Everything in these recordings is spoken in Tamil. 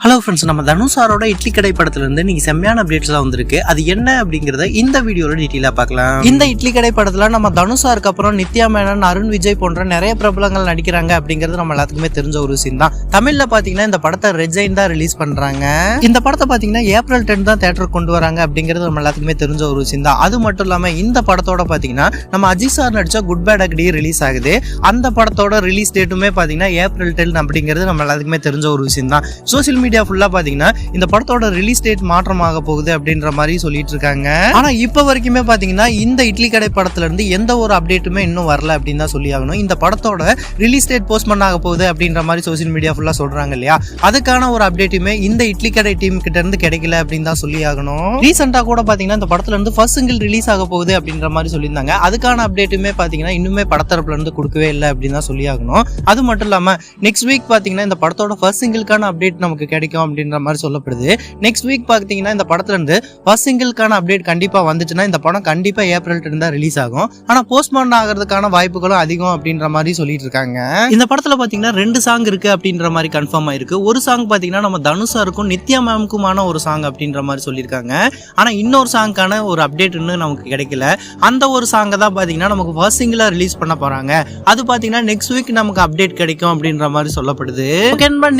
ஹலோ ஃப்ரெண்ட்ஸ், நம்ம தனுஷாரோட இட்லி கடை படத்துல இருந்து நீங்க செம்மையான அப்டேட்ஸ்லாம் வந்திருக்கு. அது என்ன அப்படிங்கறத இந்த வீடியோல டீடைலா பார்க்கலாம். இந்த இட்லி கடை படத்துல நம்ம தனுஷாருக்கு அப்புறம் நித்யா மேனன், அருண் விஜய் போன்ற நிறைய பிரபலங்கள் நடிக்கிறாங்க அப்படிங்கிறது நம்ம எல்லாத்துக்குமே தெரிஞ்ச ஒரு விஷயம் தான். தமிழ்ல பாத்தீங்கன்னா இந்த படத்தை ரெஜைன் தான் ரிலீஸ் பண்றாங்க. இந்த படத்தை பாத்தீங்கன்னா ஏப்ரல் 10 தான் தியேட்டருக்கு கொண்டு வராங்க அப்படிங்கிறது நம்ம எல்லாத்துக்குமே தெரிஞ்ச ஒரு விஷயம் தான். அது மட்டும் இல்லாம இந்த படத்தோட பாத்தீங்கன்னா நம்ம அஜித் சார் நடிச்ச குட் பேட் அக்டி ரிலீஸ் ஆகுது. அந்த படத்தோட ரிலீஸ் டேட்டுமே பாத்தீங்கன்னா ஏப்ரல் 10 அப்படிங்கிறது நம்ம எல்லாத்துக்குமே தெரிஞ்ச ஒரு விஷயம் தான். சோசியல் மீடியா ஃபுல்லா பாத்தீங்கன்னா இந்த படத்தோட ரிலீஸ் டேட் மாற்றமாக போகுது அப்படின்ற மாதிரி சொல்லிட்டு இருக்காங்க. ஆனா இப்ப வரைக்குமே பாத்தீங்கன்னா இந்த இட்லி கடை படத்துல இருந்து எந்த ஒரு அப்டேட்டுமே இன்னும் வரல அப்படின்னு தான் சொல்லி ஆகணும். இந்த படத்தோட ரிலீஸ் டேட் போஸ்ட்போன் ஆக போகுது அப்படின்ற மாதிரி சோசியல் மீடியா ஃபுல்லா சொல்றாங்க இல்லையா, அதுக்கான ஒரு அப்டேட்டுமே இந்த இட்லி கடை டீம் கிட்ட இருந்து கிடைக்கல அப்படின்னு தான் சொல்லி ஆகணும். ரீசெண்டா கூட பாத்தீங்கன்னா இந்த படத்துல இருந்து ஃபர்ஸ்ட் சிங்கிள் ரிலீஸ் ஆக போகுது அப்படின்ற மாதிரி சொல்லியிருந்தாங்க. அதுக்கான அப்டேட்டுமே பாத்தீங்கன்னா இன்னுமே படத்தரப்புல இருந்து கொடுக்கவே இல்லை அப்படின்னு தான் சொல்லி ஆகணும். அது மட்டும் இல்லாம நெக்ஸ்ட் வீக் பாத்தீங்கன்னா இந்த படத்தோட ஃபர்ஸ்ட் சிங்கிள்கான அப்டேட் நமக்கு கிடைக்கும் அப்படின்ற மாதிரி சொல்லப்படுது. நெக்ஸ்ட் வீக் பாத்தீங்கன்னா இந்த படத்துல இருந்து ஃபர்ஸ்ட் சிங்கிள்கான அப்டேட் கண்டிப்பா வந்துச்சுன்னா இந்த படம் கண்டிப்பா ஏப்ரல் 10 தான் ரிலீஸ் ஆகும். ஆனா போஸ்ட்போன் ஆகிறதுக்கான வாய்ப்புகளும் அதிகம் அப்படின்ற மாதிரி சொல்லிட்டு இருக்காங்க. இந்த படத்துல பாத்தீங்கன்னா 2 சாங் இருக்கு அப்படின்ற மாதிரி கன்ஃபார்ம் ஆயிருக்கு. ஒரு சாங் பாத்தீங்கன்னா நம்ம தனுஷாருக்கும் நித்யா மேம்க்குமான ஒரு சாங் அப்படின்ற மாதிரி சொல்லியிருக்காங்க. ஆனா இன்னொரு சாங்கான ஒரு அப்டேட் இன்னும் நமக்கு கிடைக்கல. அந்த ஒரு சாங்கை தான் பாத்தீங்கன்னா நமக்கு ஃபர்ஸ்ட் சிங்கிளா ரிலீஸ் பண்ண போறாங்க. அது பாத்தீங்கன்னா நெக்ஸ்ட் வீக் நமக்கு அப்டேட் கிடைக்கும் அப்படின்ற மாதிரி சொல்லப்படுது.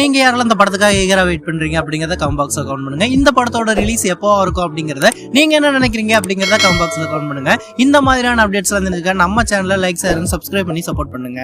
நீங்க யாரெல்லாம் இந்த படத்துக்காக ஈகரா வெயிட் பண்றீங்க அப்படிங்கறத கமெண்ட் பாக்ஸ்ல கமெண்ட் பண்ணுங்க. இந்த படத்தோட ரிலீஸ் எப்போ இருக்கும் அப்படிங்கறத நீங்க என்ன நினைக்கிறீங்க அப்படிங்கறத கமெண்ட் பாக்ஸ்ல கமெண்ட் பண்ணுங்க. இந்த மாதிரியான அப்டேட்ஸ் எல்லாம் நம்ம சேனலை லைக், ஷேர், சப்ஸ்கிரைப் பண்ணி சப்போர்ட் பண்ணுங்க.